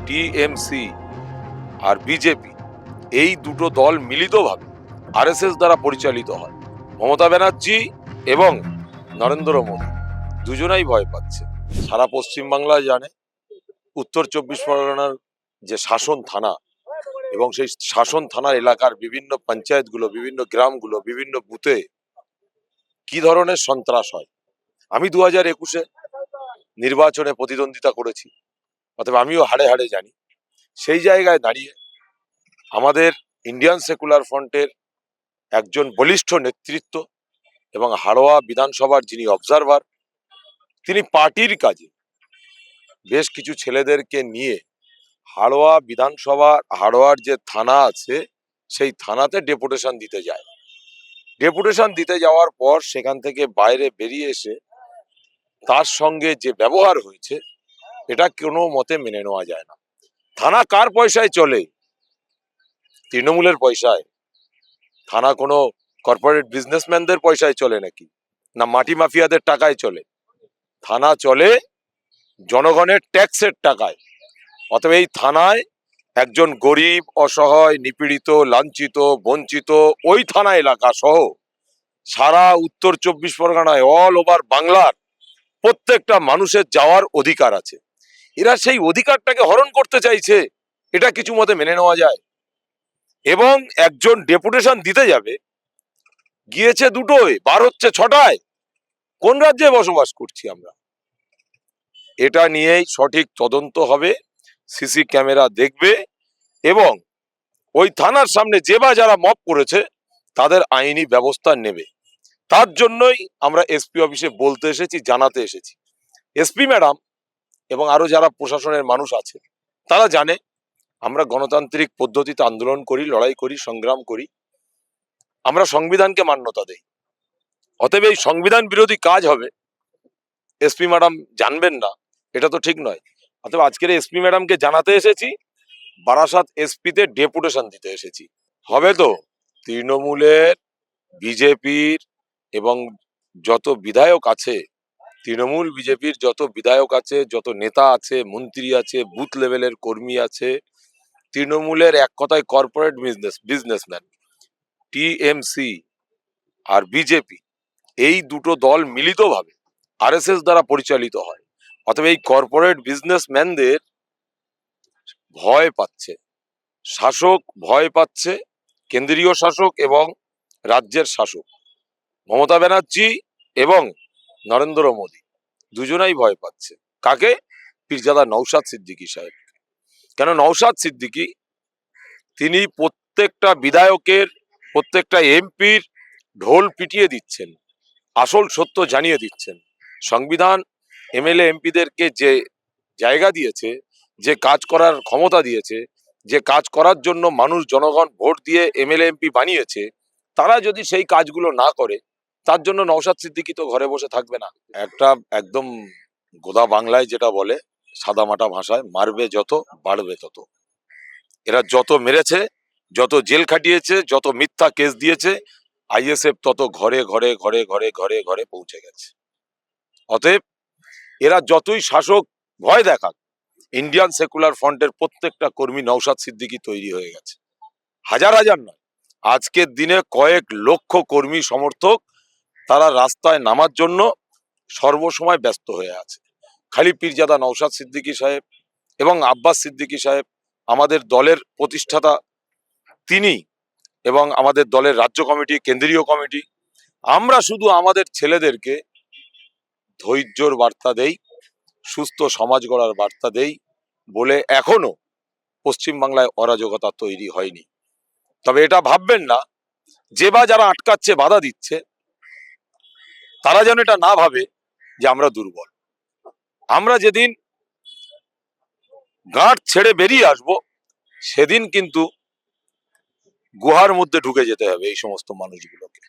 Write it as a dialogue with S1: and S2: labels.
S1: TMC আর BJP এই দুটো দল মিলিতভাবে আরএসএস দ্বারা পরিচালিত হয়। মমতা ব্যানার্জি এবং নরেন্দ্র মোদী দুজনাই ভয় পাচ্ছে। সারা পশ্চিমবাংলায় জানে উত্তর 24 পরগনার যে শাসন থানা এবং সেই শাসন থানার এলাকার বিভিন্ন পঞ্চায়েতগুলো, বিভিন্ন গ্রামগুলো, বিভিন্ন বুথে কি ধরনের সন্ত্রাস হয়। আমি 2021-এ নির্বাচনে প্রতিদ্বন্দ্বিতা করেছি, অতএব আমিও হাড়ে হাড়ে জানি। সেই জায়গায় দাঁড়িয়ে আমাদের ইন্ডিয়ান সেকুলার ফ্রন্টের একজন বলিষ্ঠ নেতৃত্ব এবং হাড়োয়া বিধানসভার যিনি অবজারভার, তিনি পার্টির কাজে বেশ কিছু ছেলেদেরকে নিয়ে হাড়োয়া বিধানসভা, হাড়োয়ার যে থানা আছে সেই থানাতে ডেপুটেশন দিতে যায়। ডেপুটেশন দিতে যাওয়ার পর সেখান থেকে বাইরে বেরিয়ে এসে তার সঙ্গে যে ব্যবহার হয়েছে এটা কোনো মতে মেনে নেওয়া যায় না। থানা কার পয়সায় চলে? তৃণমূলের পয়সায়? থানা কোনো কর্পোরেট বিজনেসম্যানদের পয়সায় চলে নাকি? না মাটি মাফিয়াদের টাকায় চলে? থানা চলে জনগণের ট্যাক্সের টাকায়। অতএব এই থানায় একজন গরিব, অসহায়, নিপীড়িত, লাঞ্ছিত, বঞ্চিত ওই থানা এলাকা সহ সারা উত্তর 24 পরগনায়, অল ওভার বাংলার প্রত্যেকটা মানুষের যাওয়ার অধিকার আছে। এরা সেই অধিকারটাকে হরণ করতে চাইছে, এটা কিছু মতে মেনে নেওয়া যায়? এবং একজন ডেপুটেশন দিতে যাবে, গিয়েছে দুটোয়, বার হচ্ছে 6টায়। কোন রাজ্যে বসবাস করছি আমরা? এটা নিয়েই সঠিক তদন্ত হবে, সিসি ক্যামেরা দেখবে এবং ওই থানার সামনে যে বা যারা মব করেছে তাদের আইনি ব্যবস্থা নেবে। তার জন্যই আমরা এসপি অফিসে বলতে এসেছি, জানাতে এসেছি। এসপি ম্যাডাম এবং আরো যারা প্রশাসনের মানুষ আছে তারা জানে আমরা গণতান্ত্রিক পদ্ধতিতে আন্দোলন করি, লড়াই করি, সংগ্রাম করি, আমরা সংবিধানকে মান্যতা দেই। অতএব এই সংবিধান বিরোধী কাজ হবে, এসপি ম্যাডাম জানবেন না, এটা তো ঠিক নয়। অতএব আজকের এসপি ম্যাডামকে জানাতে এসেছি, বারাসাত এসপিতে ডেপুটেশন দিতে এসেছি। হবে তো? তৃণমূলের, বিজেপির এবং যত বিধায়ক আছে, তৃণমূল বিজেপির যত বিধায়ক আছে, যত নেতা আছে, মন্ত্রী আছে, বুথ লেভেলের কর্মী আছে, তৃণমূলের এক কথায় কর্পোরেট বিজনেসম্যান, টিএমসি আর বিজেপি এই দুটো দল মিলিতভাবে আরএসএস দ্বারা পরিচালিত হয়। অতএব এই কর্পোরেট বিজনেসম্যানদের ভয় পাচ্ছে শাসক, ভয় পাচ্ছে কেন্দ্রীয় শাসক এবং রাজ্যের শাসক মমতা ব্যানার্জি এবং নরেন্দ্র মোদী দুজনাই ভয় পাচ্ছে। কাকে? পীরজাদা নওশাদ সিদ্দিকী সাহেব। কেন নওশাদ সিদ্দিকী? তিনি প্রত্যেকটা বিধায়কের, প্রত্যেকটা এমপির ঢোল পিটিয়ে দিচ্ছেন, আসল সত্য জানিয়ে দিচ্ছেন। সংবিধান এমএলএ এমপিদেরকে যে জায়গা দিয়েছে, যে কাজ করার ক্ষমতা দিয়েছে, যে কাজ করার জন্য মানুষ, জনগণ ভোট দিয়ে এমএলএ এমপি বানিয়েছে, তারা যদি সেই কাজগুলো না করে তার জন্য নওশাদ সিদ্দিকী তো ঘরে বসে থাকবে না। একটা একদম গোদা বাংলায় যেটা বলে, সাদামাটা ভাষায়, মারবে যত বাড়বে তত। এরা যত মেরেছে, যত জেল খাটিয়েছে, যত মিথ্যা কেস দিয়েছে, আইএসএফ তত ঘরে ঘরে ঘরে ঘরে ঘরে ঘরে পৌঁছে গেছে। অতএব এরা যতই শাসক ভয় দেখাক, ইন্ডিয়ান সেকুলার ফ্রন্টের প্রত্যেকটা কর্মী নওশাদ সিদ্দিকী তৈরি হয়ে গেছে। হাজার হাজার নয়, আজকের দিনে কয়েক লক্ষ কর্মী সমর্থক তারা রাস্তায় নামার জন্য সর্বসময় ব্যস্ত হয়ে আছে। খালি পীরজাদা নওশাদ সিদ্দিকী সাহেব এবং আব্বাস সিদ্দিকী সাহেব, আমাদের দলের প্রতিষ্ঠাতা তিনি, এবং আমাদের দলের রাজ্য কমিটি, কেন্দ্রীয় কমিটি, আমরা শুধু আমাদের ছেলেদেরকে ধৈর্যর বার্তা দেই, সুস্থ সমাজ গড়ার বার্তা দেই বলে এখনো পশ্চিমবাংলায় অরাজকতা তৈরি হয়নি। তবে এটা ভাববেন না যে বা যারা আটকাচ্ছে, বাধা দিচ্ছে, তারা যেন এটা না ভাবে যে আমরা দুর্বল। আমরা যেদিন গাঁট ছেড়ে বেরিয়ে আসব সেদিন কিন্তু গুহার মধ্যে ঢুকে যেতে হবে এই সমস্ত মানুষগুলোকে।